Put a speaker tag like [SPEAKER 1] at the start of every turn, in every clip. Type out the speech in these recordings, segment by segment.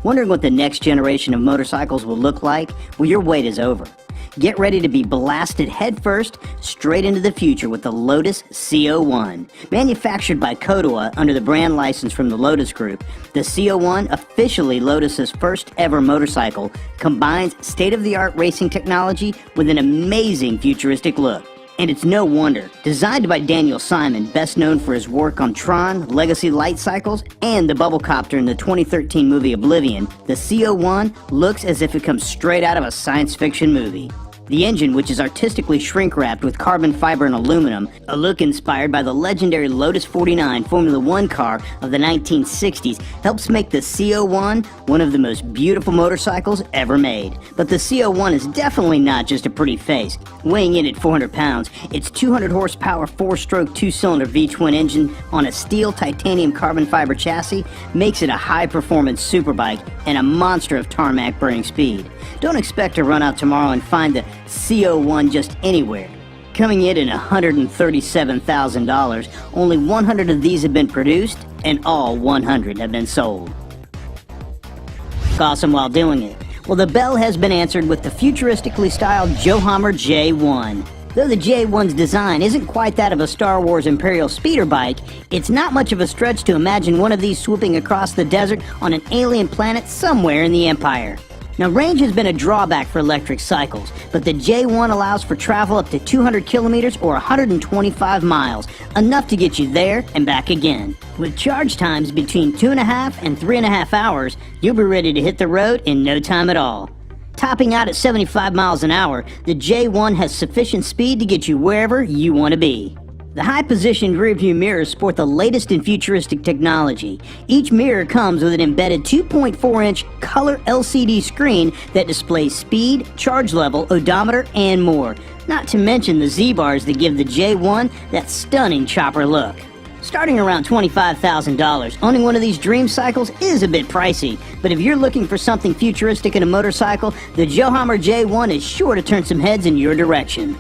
[SPEAKER 1] Wondering what the next generation of motorcycles will look like? Well, your wait is over. Get ready to be blasted headfirst straight into the future with the Lotus C01. Manufactured by Kodowa under the brand license from the Lotus Group, the C01, officially Lotus's first ever motorcycle, combines state-of-the-art racing technology with an amazing futuristic look. And it's no wonder. Designed by Daniel Simon, best known for his work on Tron, Legacy Light Cycles, and the bubble copter in the 2013 movie Oblivion, the C01 looks as if it comes straight out of a science fiction movie. The engine, which is artistically shrink-wrapped with carbon fiber and aluminum, a look inspired by the legendary Lotus 49 Formula One car of the 1960s, helps make the C01 one of the most beautiful motorcycles ever made. But the C01 is definitely not just a pretty face. Weighing in at 400 pounds, its 200 horsepower 4-stroke 2-cylinder V-twin engine on a steel titanium carbon fiber chassis makes it a high-performance superbike and a monster of tarmac-burning speed. Don't expect to run out tomorrow and find the C01 just anywhere. Coming in at $137,000, only 100 of these have been produced, and all 100 have been sold. Awesome while doing it. Well, the bell has been answered with the futuristically styled Johammer J1. Though the J1's design isn't quite that of a Star Wars Imperial speeder bike, it's not much of a stretch to imagine one of these swooping across the desert on an alien planet somewhere in the Empire. Now, range has been a drawback for electric cycles, but the J1 allows for travel up to 200 kilometers or 125 miles, enough to get you there and back again. With charge times between 2.5 and 3.5 hours, you'll be ready to hit the road in no time at all. Topping out at 75 miles an hour, the J1 has sufficient speed to get you wherever you want to be. The high-positioned rearview mirrors sport the latest in futuristic technology. Each mirror comes with an embedded 2.4-inch color LCD screen that displays speed, charge level, odometer, and more. Not to mention the Z-bars that give the J1 that stunning chopper look. Starting around $25,000, owning one of these dream cycles is a bit pricey, but if you're looking for something futuristic in a motorcycle, the Johammer J1 is sure to turn some heads in your direction.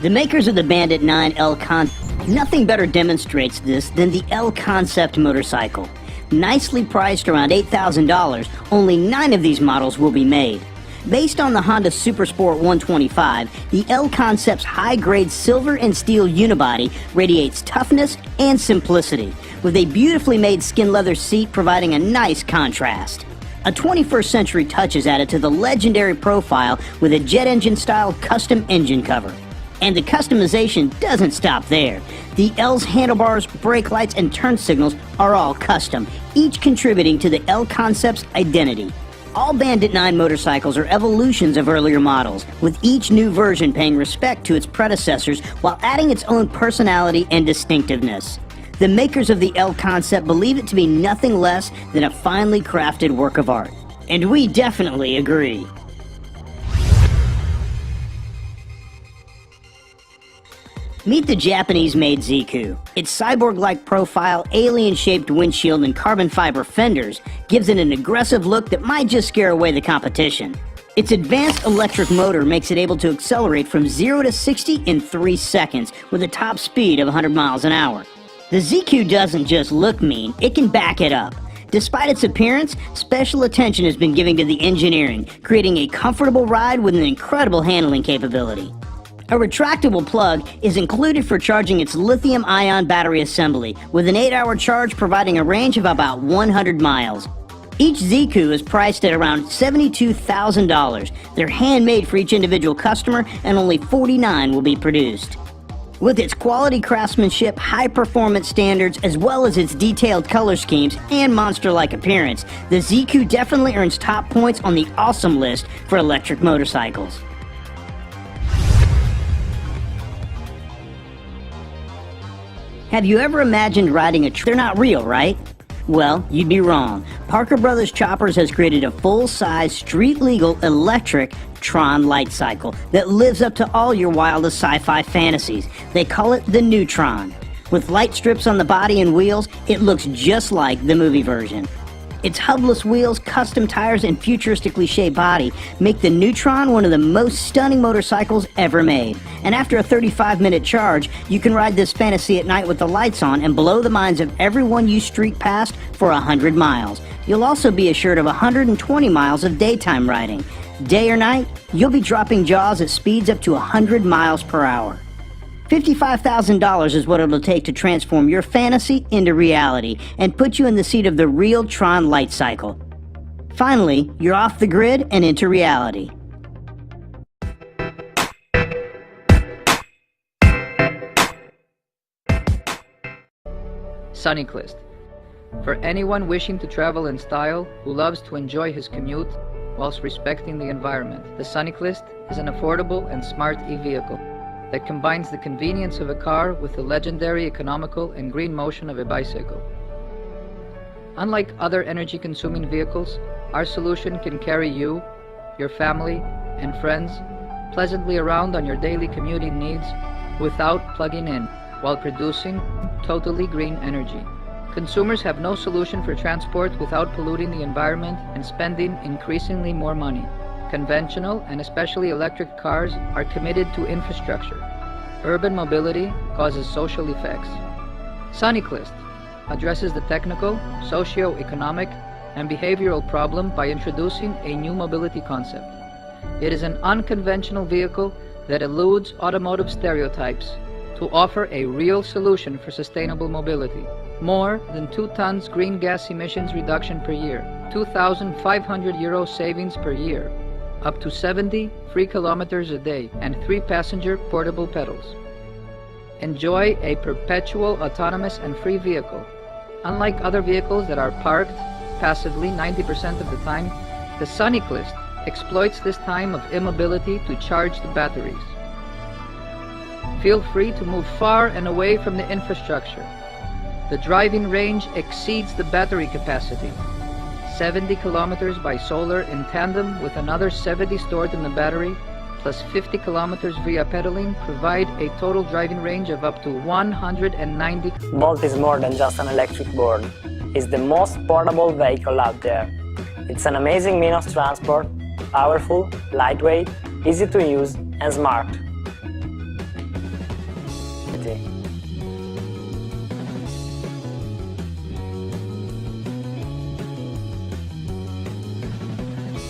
[SPEAKER 1] The makers of the Bandit 9 L Concept, nothing better demonstrates this than the L Concept motorcycle. Nicely priced around $8,000, only 9 of these models will be made. Based on the Honda Supersport 125, the L Concept's high-grade silver and steel unibody radiates toughness and simplicity, with a beautifully made skin leather seat providing a nice contrast. A 21st century touch is added to the legendary profile with a jet engine-style custom engine cover. And the customization doesn't stop there. The L's handlebars, brake lights, and turn signals are all custom, each contributing to the L Concept's identity. All Bandit 9 motorcycles are evolutions of earlier models, with each new version paying respect to its predecessors while adding its own personality and distinctiveness. The makers of the L Concept believe it to be nothing less than a finely crafted work of art. And we definitely agree. Meet the Japanese-made Ziku. Its cyborg-like profile, alien-shaped windshield, and carbon fiber fenders gives it an aggressive look that might just scare away the competition. Its advanced electric motor makes it able to accelerate from 0 to 60 in 3 seconds with a top speed of 100 miles an hour. The Ziku doesn't just look mean, it can back it up. Despite its appearance, special attention has been given to the engineering, creating a comfortable ride with an incredible handling capability. A retractable plug is included for charging its lithium-ion battery assembly, with an 8-hour charge providing a range of about 100 miles. Each Ziku is priced at around $72,000. They're handmade for each individual customer, and only 49 will be produced. With its quality craftsmanship, high-performance standards, as well as its detailed color schemes and monster-like appearance, the Ziku definitely earns top points on the awesome list for electric motorcycles. Have you ever imagined riding a They're not real, right? Well, you'd be wrong. Parker Brothers Choppers has created a full-size, street-legal, electric Tron light cycle that lives up to all your wildest sci-fi fantasies. They call it the Neutron. With light strips on the body and wheels, it looks just like the movie version. Its hubless wheels, custom tires, and futuristically shaped body make the Neutron one of the most stunning motorcycles ever made. And after a 35-minute charge, you can ride this fantasy at night with the lights on and blow the minds of everyone you streak past for 100 miles. You'll also be assured of 120 miles of daytime riding. Day or night, you'll be dropping jaws at speeds up to 100 miles per hour. $55,000 is what it'll take to transform your fantasy into reality and put you in the seat of the real Tron light cycle. Finally, you're off the grid and into reality.
[SPEAKER 2] Cyclist. For anyone wishing to travel in style, who loves to enjoy his commute whilst respecting the environment, the Cyclist is an affordable and smart e-vehicle that combines the convenience of a car with the legendary economical and green motion of a bicycle. Unlike other energy-consuming vehicles, our solution can carry you, your family, and friends pleasantly around on your daily commuting needs without plugging in, while producing totally green energy. Consumers have no solution for transport without polluting the environment and spending increasingly more money. Conventional and especially electric cars are committed to infrastructure. Urban mobility causes social effects. Cyclist addresses the technical, socio-economic, and behavioral problem by introducing a new mobility concept. It is an unconventional vehicle that eludes automotive stereotypes to offer a real solution for sustainable mobility. More than 2 tons green gas emissions reduction per year, €2,500 savings per year, up to 70 free kilometers a day, and 3 passenger portable pedals. Enjoy a perpetual autonomous and free vehicle. Unlike other vehicles that are parked passively 90% of the time, the Cyclist exploits this time of immobility to charge the batteries. Feel free to move far and away from the infrastructure. The driving range exceeds the battery capacity. 70 kilometers by solar in tandem with another 70 stored in the battery, plus 50 kilometers via pedaling, provide a total driving range of up to 190.
[SPEAKER 3] Bolt is more than just an electric board. It's the most portable vehicle out there. It's an amazing means of transport, powerful, lightweight, easy to use, and smart.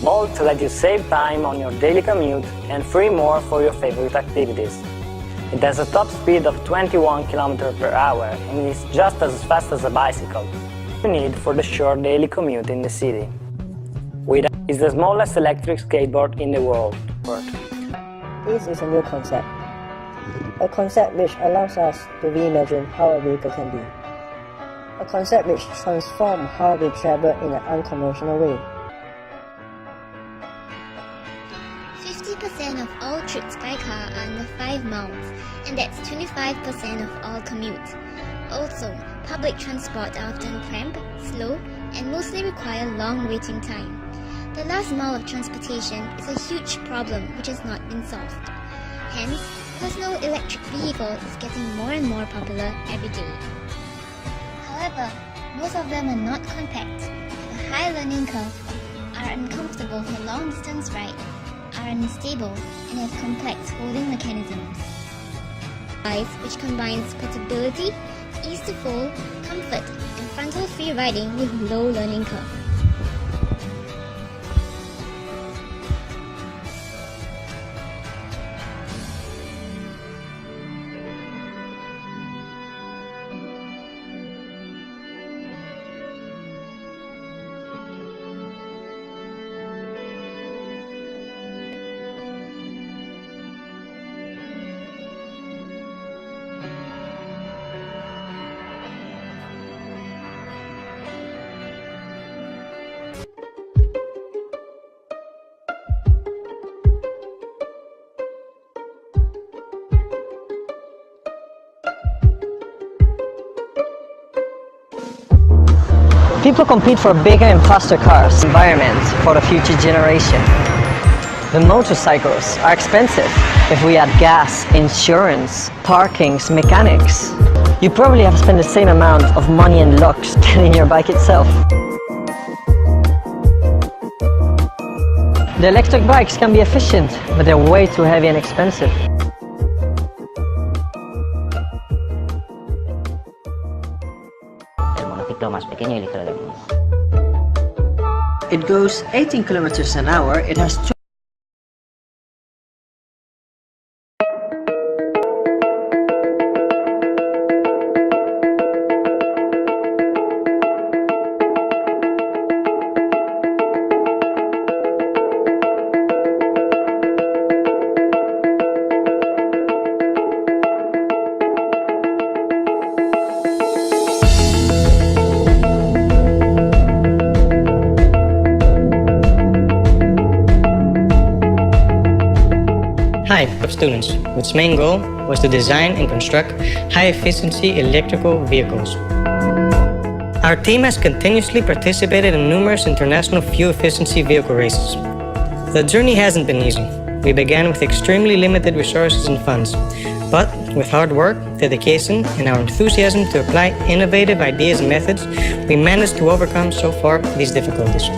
[SPEAKER 3] Bolt lets you save time on your daily commute and free more for your favorite activities. It has a top speed of 21 km per hour and is just as fast as a bicycle you need for the short daily commute in the city. It's the smallest electric skateboard in the world.
[SPEAKER 4] This is a new concept. A concept which allows us to reimagine how a vehicle can be. A concept which transforms how we travel in an unconventional way.
[SPEAKER 5] 50% of all trips by car are under 5 miles, and that's 25% of all commutes. Also, public transport are often cramped, slow, and mostly require long waiting time. The last mile of transportation is a huge problem which has not been solved. Hence, personal electric vehicle is getting more and more popular every day. However, most of them are not compact, have a high learning curve, are uncomfortable for long distance ride, are unstable, and have complex holding mechanisms. Which combines portability, ease to fold, comfort, and frontal free riding with low learning curve.
[SPEAKER 6] People compete for bigger and faster cars, environment for the future generation. The motorcycles are expensive if we add gas, insurance, parkings, mechanics. You probably have spent the same amount of money and luck than in your bike itself. The electric bikes can be efficient, but they're way too heavy and expensive.
[SPEAKER 7] El monociclo más pequeño y ligero del mundo.
[SPEAKER 6] It goes 18 kilometers an hour. It has
[SPEAKER 8] Hi, of students, whose main goal was to design and construct high-efficiency electrical vehicles. Our team has continuously participated in numerous international fuel efficiency vehicle races. The journey hasn't been easy. We began with extremely limited resources and funds, but with hard work, dedication, and our enthusiasm to apply innovative ideas and methods, we managed to overcome so far these difficulties.